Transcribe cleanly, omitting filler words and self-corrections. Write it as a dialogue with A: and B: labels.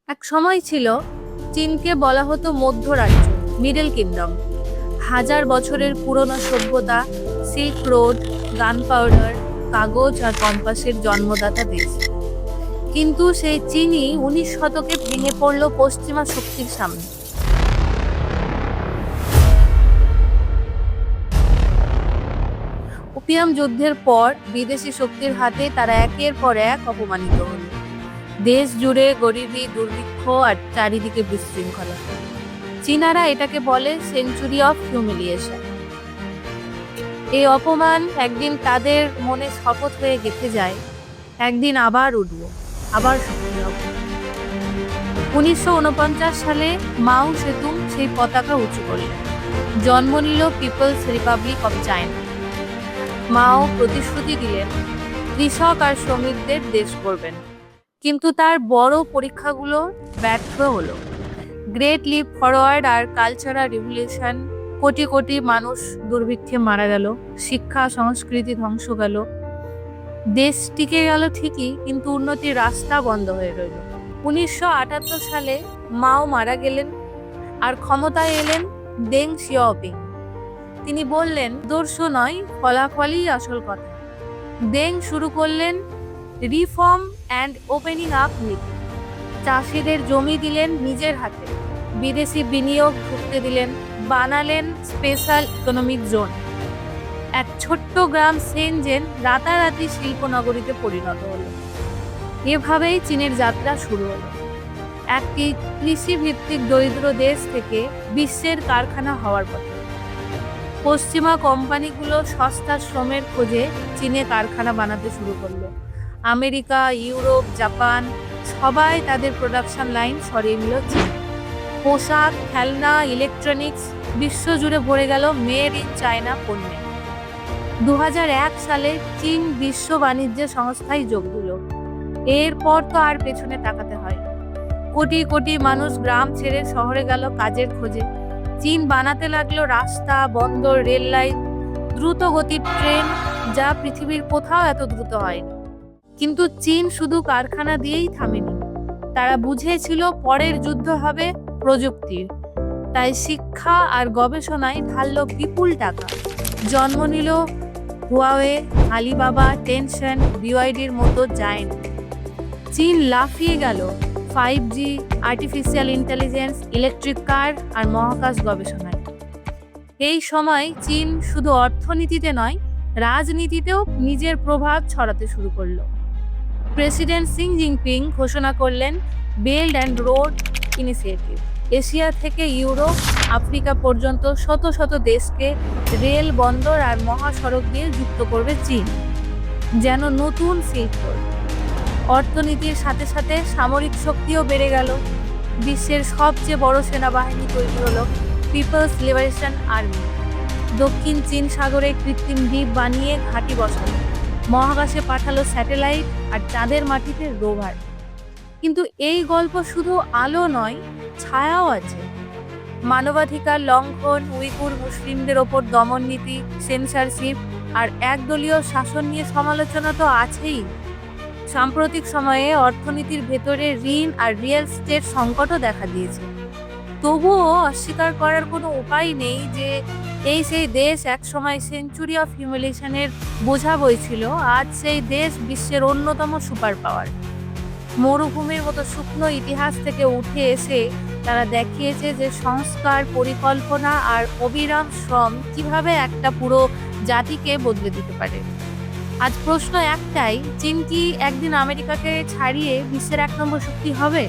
A: এক সময় ছিল চীনকে বলা হতো মধ্য রাজ্য, মিডল কিংডম। হাজার বছরের পুরনো সভ্যতা, সিল্ক রোড, গান পাউডার, কাগজ আর কম্পাসের জন্মদাতা দেশ। কিন্তু সেই চীনই 19 শতকে ভেঙে পড়ল পশ্চিমা শক্তির সামনে। ওপিয়াম যুদ্ধের পর বিদেশি শক্তির হাতে তারা একের পর এক অপমানিত হল। দেশ জুড়ে গরিবি, দুর্ভিক্ষ আর চারিদিকে বিশৃঙ্খলা। চীনারা এটাকে বলে সেঞ্চুরি অফ হিউমিলিয়েশন। এই অপমান একদিন তাদের মনে শপথ হয়ে গেঁথে যায়, একদিন আবার উঠব, আবার শক্তি হব। 1949 সালে মাও সেতুং সেই পতাকা উঁচু করলেন। জন্ম নিল পিপলস রিপাবলিক অফ চায়না। মাও প্রতিশ্রুতি দিলেন কৃষক আর শ্রমিকদের দেশ করবেন। কিন্তু তার বড় পরীক্ষাগুলো ব্যর্থ হলো। গ্রেট লিপ ফরওয়ার্ড আর কালচারাল রিভলিউশন, কোটি কোটি মানুষ দুর্ভিক্ষে মারা গেল, শিক্ষা সংস্কৃতি ধ্বংস গেল। দেশ টিকে গেল ঠিকই, কিন্তু উন্নতির রাস্তা বন্ধ হয়ে রইল। 1978 সালে মাও মারা গেলেন আর ক্ষমতায় এলেন দেং শিয়াওপিং। তিনি বললেন, আদর্শ নয়, ফলাফলই আসল কথা। দেং শুরু করলেন রিফর্ম অ্যান্ড ওপেনিং আপ নীতি। চাষিদের জমি দিলেন নিজের হাতে, বিদেশি বিনিয়োগ ঢুকতে দিলেন, বানালেন স্পেশাল ইকোনমিক জোন। এক ছোট্ট গ্রাম সেনজেন রাতারাতি শিল্পনগরীতে পরিণত হলো। এভাবেই চীনের যাত্রা শুরু হলো, একটি কৃষিভিত্তিক দরিদ্র দেশ থেকে বিশ্বের কারখানা হওয়ার পথে। পশ্চিমা কোম্পানিগুলো সস্তা শ্রমের খোঁজে চীনে কারখানা বানাতে শুরু করলো। আমেরিকা, ইউরোপ, জাপান সবাই তাদের প্রোডাকশন লাইন সরিয়ে নিল চীন। পোশাক, খেলনা, ইলেকট্রনিক্স বিশ্বজুড়ে ভরে গেল মেড ইন চায়না পণ্যে। 2001 সালে চীন বিশ্ব বাণিজ্য সংস্থায় যোগ দিল। এরপর তো আর পেছনে তাকাতে হয়। কোটি কোটি মানুষ গ্রাম ছেড়ে শহরে গেল কাজের খোঁজে। চীন বানাতে লাগলো রাস্তা, বন্দর, রেল লাইন, দ্রুত গতির ট্রেন, যা পৃথিবীর কোথাও এত দ্রুত হয়নি। কিন্তু চীন শুধু কারখানা দিয়েই থামেনি। তারা বুঝেছিল পরের যুদ্ধ হবে প্রযুক্তির। তাই শিক্ষা আর গবেষণায় ঢাললো বিপুল টাকা। জন্ম নিল হুয়াওয়ে, আলিবাবা, টেনশন, বিওয়াইডির মতো জায়েন্ট। চীন লাফিয়ে গেল 5G, artificial intelligence, electric car আর মহাকাশ গবেষণায়। এই সময় চীন শুধু অর্থনীতিতে নয়, রাজনীতিতেও নিজের প্রভাব ছড়াতে শুরু করলো। প্রেসিডেন্ট শি জিনপিং ঘোষণা করলেন belt and road initiative. Asia থেকে ইউরোপ, আফ্রিকা পর্যন্ত শত শত দেশকে রেল, বন্দর আর মহাসড়ক দিয়ে যুক্ত করবে চীন, যেন নতুন সিল্ক রোড। অর্থনীতির সাথে সাথে সামরিক শক্তিও বেড়ে গেল। বিশ্বের সবচেয়ে বড় সেনাবাহিনী তৈরি হলো পিপলস লিবারেশন আর্মি। দক্ষিণ চীন সাগরে কৃত্রিম দ্বীপ বানিয়ে ঘাঁটি বসালো। মহাকাশে পাঠালো স্যাটেলাইট আর চাঁদের মাটিতে রোভার। কিন্তু এই গল্প শুধু আলো নয়, ছায়াও আছে। মানবাধিকার লঙ্ঘন, উইগুর মুসলিমদের ওপর দমন নীতি, সেন্সরশিপ আর একদলীয় শাসন নিয়ে সমালোচনা তো আছেই। সাম্প্রতিক সময়ে অর্থনীতির ভেতরে ঋণ আর রিয়েল এস্টেট সংকটও দেখা দিয়েছে। তবুও অস্বীকার করার কোনো উপায় নেই যে এই সেই দেশ একসময় সেঞ্চুরি অফ হিউমিলিয়েশনের বোঝা বইছিল। আজ সেই দেশ বিশ্বের অন্যতম সুপার পাওয়ার। মরুভূমির মতো শুকনো ইতিহাস থেকে উঠে এসে তারা দেখিয়েছে যে সংস্কার, পরিকল্পনা আর অবিরাম শ্রম কিভাবে একটা পুরো জাতিকে বদলে দিতে পারে। আজ প্রশ্ন একটাই, চীন কি একদিন আমেরিকাকে ছাড়িয়ে বিশ্বের 1 নম্বর শক্তি হবে?